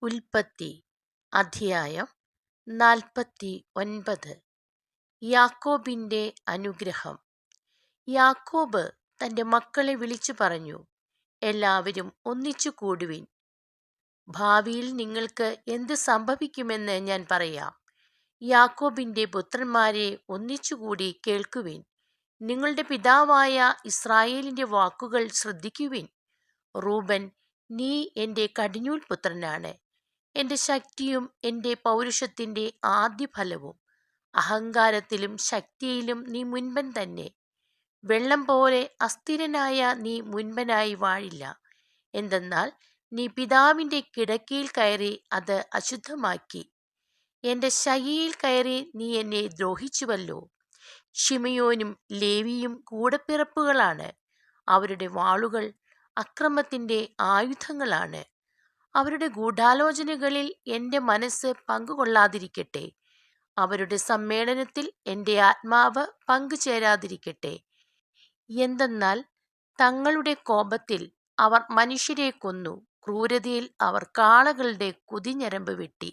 ഉൽപ്പത്തി അധ്യായം 49. യാക്കോബിന്റെ അനുഗ്രഹം. യാക്കോബ് തന്റെ മക്കളെ വിളിച്ചു പറഞ്ഞു, എല്ലാവരും ഒന്നിച്ചു കൂടുവിൻ. ഭാവിയിൽ നിങ്ങൾക്ക് എന്ത് സംഭവിക്കുമെന്ന് ഞാൻ പറയാം. യാക്കോബിന്റെ പുത്രന്മാരെ ഒന്നിച്ചുകൂടി കേൾക്കുവിൻ. നിങ്ങളുടെ പിതാവായ ഇസ്രായേലിന്റെ വാക്കുകൾ ശ്രദ്ധിക്കുവിൻ. റൂബൻ, നീ എൻ്റെ കടിഞ്ഞൂൽ പുത്രനാണ്, എൻ്റെ ശക്തിയും എൻ്റെ പൗരുഷത്തിൻ്റെ ആദ്യഫലവും. അഹങ്കാരത്തിലും ശക്തിയിലും നീ മുൻപൻ തന്നെ. വെള്ളം പോലെ അസ്ഥിരനായ നീ മുൻപനായി വാഴില്ല. എന്തെന്നാൽ നീ പിതാവിൻ്റെ കിടക്കയിൽ കയറി അത് അശുദ്ധമാക്കി. എൻ്റെ ശയ്യയിൽ കയറി നീ എന്നെ ദ്രോഹിച്ചുവല്ലോ. ശിമയോനും ലേവിയും കൂടപ്പിറപ്പുകളാണ്. അവരുടെ വാളുകൾ അക്രമത്തിൻ്റെ ആയുധങ്ങളാണ്. അവരുടെ ഗൂഢാലോചനകളിൽ എൻ്റെ മനസ്സ് പങ്കുകൊള്ളാതിരിക്കട്ടെ. അവരുടെ സമ്മേളനത്തിൽ എൻ്റെ ആത്മാവ് പങ്കുചേരാതിരിക്കട്ടെ. എന്തെന്നാൽ തങ്ങളുടെ കോപത്തിൽ അവർ മനുഷ്യരെ കൊന്നു, ക്രൂരതയിൽ അവർ കാളകളുടെ കുതിഞരമ്പ് വെട്ടി.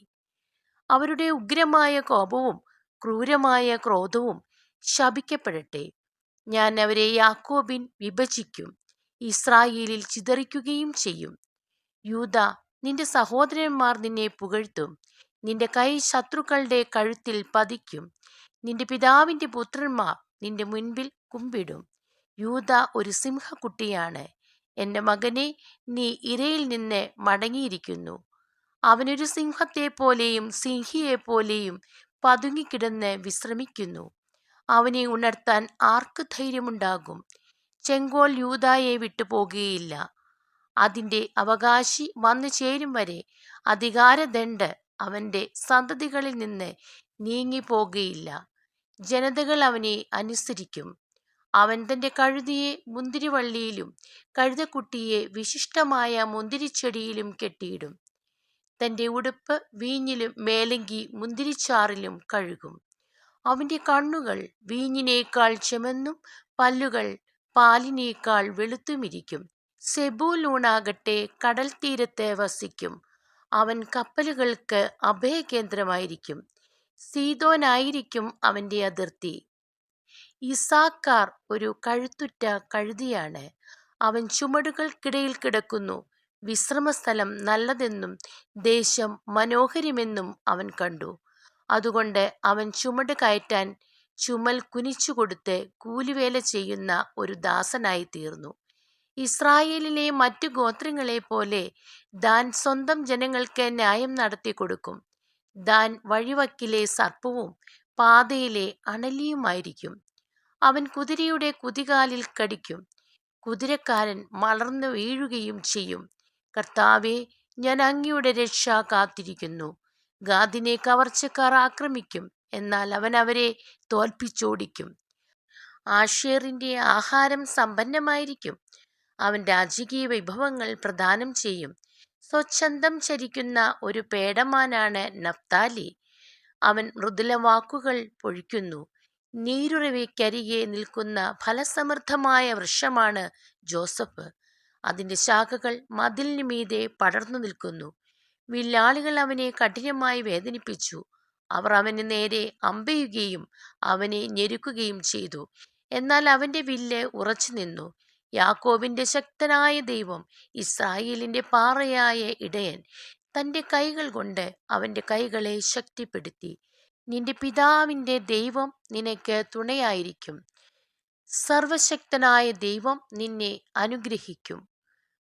അവരുടെ ഉഗ്രമായ കോപവും ക്രൂരമായ ക്രോധവും ശപിക്കപ്പെടട്ടെ. ഞാൻ അവരെ യാക്കോബിൽ വിഭജിക്കും, ഇസ്രായേലിൽ ചിതറിക്കുകയും ചെയ്യും. യൂദാ, നിന്റെ സഹോദരന്മാർ നിന്നെ പുകഴ്ത്തും. നിന്റെ കൈ ശത്രുക്കളുടെ കഴുത്തിൽ പതിക്കും. നിന്റെ പിതാവിന്റെ പുത്രന്മാർ നിന്റെ മുൻപിൽ കുമ്പിടും. യൂദാ ഒരു സിംഹക്കുട്ടിയാണ്. എൻ്റെ മകനെ, നീ ഇരയിൽ നിന്ന് മടങ്ങിയിരിക്കുന്നു. അവനൊരു സിംഹത്തെപ്പോലെയും സിംഹിയെപ്പോലെയും പതുങ്ങിക്കിടന്ന് വിശ്രമിക്കുന്നു. അവനെ ഉണർത്താൻ ആർക്ക് ധൈര്യമുണ്ടാകും? ചെങ്കോൽ യൂദായെ വിട്ടുപോകുകയില്ല. അതിൻ്റെ അവകാശി വന്നു ചേരും വരെ അധികാരദണ്ഡ് അവൻ്റെ സന്തതികളിൽ നിന്ന് നീങ്ങിപ്പോകുകയില്ല. ജനതകൾ അവനെ അനുസരിക്കും. അവൻ തൻ്റെ കഴുതിയെ മുന്തിരിവള്ളിയിലും കഴുതക്കുട്ടിയെ വിശിഷ്ടമായ മുന്തിരിച്ചെടിയിലും കെട്ടിയിടും. തൻ്റെ ഉടുപ്പ് വീഞ്ഞിലും മേലങ്കി മുന്തിരിച്ചാറിലും കഴുകും. അവൻ്റെ കണ്ണുകൾ വീഞ്ഞിനേക്കാൾ ചെമന്നും പല്ലുകൾ പാലിനേക്കാൾ വെളുത്തുമിരിക്കും. സെബൂലൂണാകട്ടെ കടൽ തീരത്ത് വസിക്കും. അവൻ കപ്പലുകൾക്ക് അഭയകേന്ദ്രമായിരിക്കും. സീദോനായിരിക്കും അവൻ്റെ അതിർത്തി. ഇസാക്കാർ ഒരു കഴുത്തുറ്റ കഴുതിയാണ്. അവൻ ചുമടുകൾക്കിടയിൽ കിടക്കുന്നു. വിശ്രമസ്ഥലം നല്ലതെന്നും ദേശം മനോഹരമെന്നും അവൻ കണ്ടു. അതുകൊണ്ട് അവൻ ചുമട് കയറ്റാൻ ചുമൽ കുനിച്ചുകൊടുത്ത് കൂലിവേല ചെയ്യുന്ന ഒരു ദാസനായി തീർന്നു. ഇസ്രായേലിലെ മറ്റു ഗോത്രങ്ങളെ പോലെ ദാൻ സ്വന്തം ജനങ്ങൾക്ക് ന്യായം നടത്തി കൊടുക്കും. ദാൻ വഴിവക്കിലെ സർപ്പവും പാതയിലെ അണലിയുമായിരിക്കും. അവൻ കുതിരയുടെ കുതികാലിൽ കടിക്കും. കുതിരക്കാരൻ മലർന്നു വീഴുകയും ചെയ്യും. കർത്താവേ, ഞാൻ അങ്ങയുടെ രക്ഷ കാത്തിരിക്കുന്നു. ഗാദിനെ കവർച്ചക്കാർ ആക്രമിക്കും, എന്നാൽ അവൻ അവരെ തോൽപ്പിച്ചോടിക്കും. ആഷേറിന്റെ ആഹാരം സമ്പന്നമായിരിക്കും. അവൻ രാജകീയ വിഭവങ്ങൾ പ്രദാനം ചെയ്യും. സ്വച്ഛന്തം ചരിക്കുന്ന ഒരു പേടമാനാണ് നഫ്താലി. അവൻ മൃദുലവാക്കുകൾ പൊഴിക്കുന്നു. നീരുറവയ്ക്കരികെ നിൽക്കുന്ന ഫലസമൃദ്ധമായ വൃക്ഷമാണ് ജോസഫ്. അതിൻ്റെ ശാഖകൾ മതിലിന് മീതെ പടർന്നു നിൽക്കുന്നു. വില്ലാളികൾ അവനെ കഠിനമായി വേദനിപ്പിച്ചു. അവർ അവന് നേരെ അമ്പെയ്യുകയും അവനെ ഞെരുക്കുകയും ചെയ്തു. എന്നാൽ അവൻ്റെ വില്ല് ഉറച്ചു നിന്നു. യാക്കോബിന്റെ ശക്തനായ ദൈവം, ഇസ്രായേലിന്റെ പാറയായ ഇടയൻ, തൻ്റെ കൈകൾ കൊണ്ട് അവൻ്റെ കൈകളെ ശക്തിപ്പെടുത്തി. നിന്റെ പിതാവിൻ്റെ ദൈവം നിനക്ക് തുണയായിരിക്കും. സർവശക്തനായ ദൈവം നിന്നെ അനുഗ്രഹിക്കും.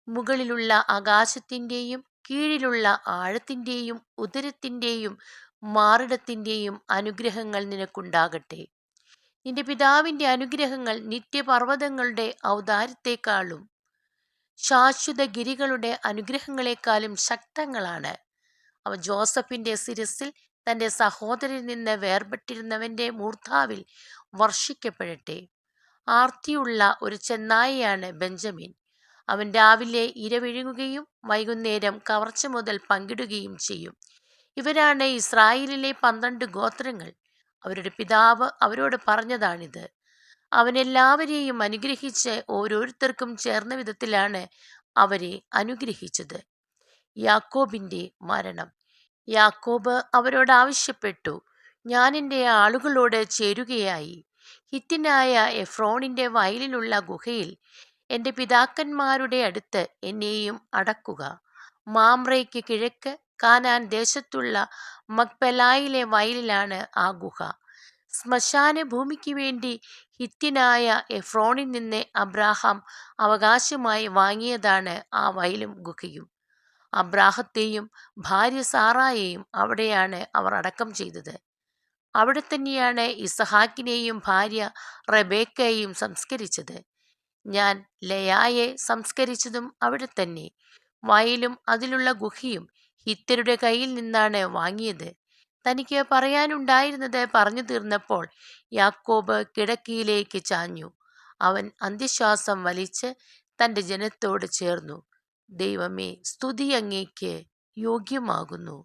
മുകളിലുള്ള ആകാശത്തിൻ്റെയും കീഴിലുള്ള ആഴത്തിൻ്റെയും ഉദരത്തിൻ്റെയും മാറിടത്തിൻ്റെയും അനുഗ്രഹങ്ങൾ നിനക്കുണ്ടാകട്ടെ. നിന്റെ പിതാവിൻ്റെ അനുഗ്രഹങ്ങൾ നിത്യപർവ്വതങ്ങളുടെ ഔദാര്യത്തെക്കാളും ശാശ്വത ഗിരികളുടെ അനുഗ്രഹങ്ങളെക്കാളും ശക്തങ്ങളാണ്. അവ ജോസഫിന്റെ ശിരസിൽ തൻ്റെ സഹോദരനിൽ നിന്ന് വേർപെട്ടിരുന്നവന്റെ മൂർധാവിൽ വർഷിക്കപ്പെടട്ടെ. ആർത്തിയുള്ള ഒരു ചെന്നായയാണ് ബെഞ്ചമിൻ. അവൻ രാവിലെ ഇര വിഴുങ്ങുകയും വൈകുന്നേരം കവർച്ച മുതൽ പങ്കിടുകയും ചെയ്യും. ഇവരാണ് ഇസ്രായേലിലെ 12 ഗോത്രങ്ങൾ. അവരുടെ പിതാവ് അവരോട് പറഞ്ഞതാണിത്. അവൻ എല്ലാവരെയും അനുഗ്രഹിച്ച് ഓരോരുത്തർക്കും ചേർന്ന വിധത്തിലാണ് അവരെ അനുഗ്രഹിച്ചത്. യാക്കോബിന്റെ മരണം. യാക്കോബ് അവരോട് ആവശ്യപ്പെട്ടു, ഞാൻ എൻ്റെ ആളുകളോട് ചേരുകയായി ഹിത്യനായ എഫ്രോണിന്റെ വയലിലുള്ള ഗുഹയിൽ എൻ്റെ പിതാക്കന്മാരുടെ അടുത്ത് എന്നെയും അടക്കുക. മാമ്രയ്ക്ക് കിഴക്ക് കാനാൻ ദേശത്തുള്ള മക്പെലായിലെ വയലിലാണ് ആ ഗുഹ. ശ്മശാന ഭൂമിക്ക് വേണ്ടി ഹിത്യനായ എഫ്രോണിൽ നിന്ന് അബ്രാഹാം അവകാശമായി വാങ്ങിയതാണ് ആ വയലും ഗുഹയും. അബ്രാഹത്തെയും ഭാര്യ സാറായെയും അവിടെയാണ് അവർ അടക്കം ചെയ്തത്. അവിടെ തന്നെയാണ് ഇസഹാക്കിനെയും ഭാര്യ റെബേക്കയെയും സംസ്കരിച്ചത്. ഞാൻ ലയായെ സംസ്കരിച്ചതും അവിടെ തന്നെ. വയലും അതിലുള്ള ഗുഹയും ഹിത്യരുടെ കയ്യിൽ നിന്നാണ് വാങ്ങിയത്. തനിക്ക് പറയാനുണ്ടായിരുന്നത് പറഞ്ഞു തീർന്നപ്പോൾ യാക്കോബ് കിടക്കയിലേക്ക് ചാഞ്ഞു. അവൻ അന്ത്യശ്വാസം വലിച്ച് തൻ്റെ ജനത്തോട് ചേർന്നു. ദൈവമേ, സ്തുതി അങ്ങേക്ക് യോഗ്യമാകുന്നു.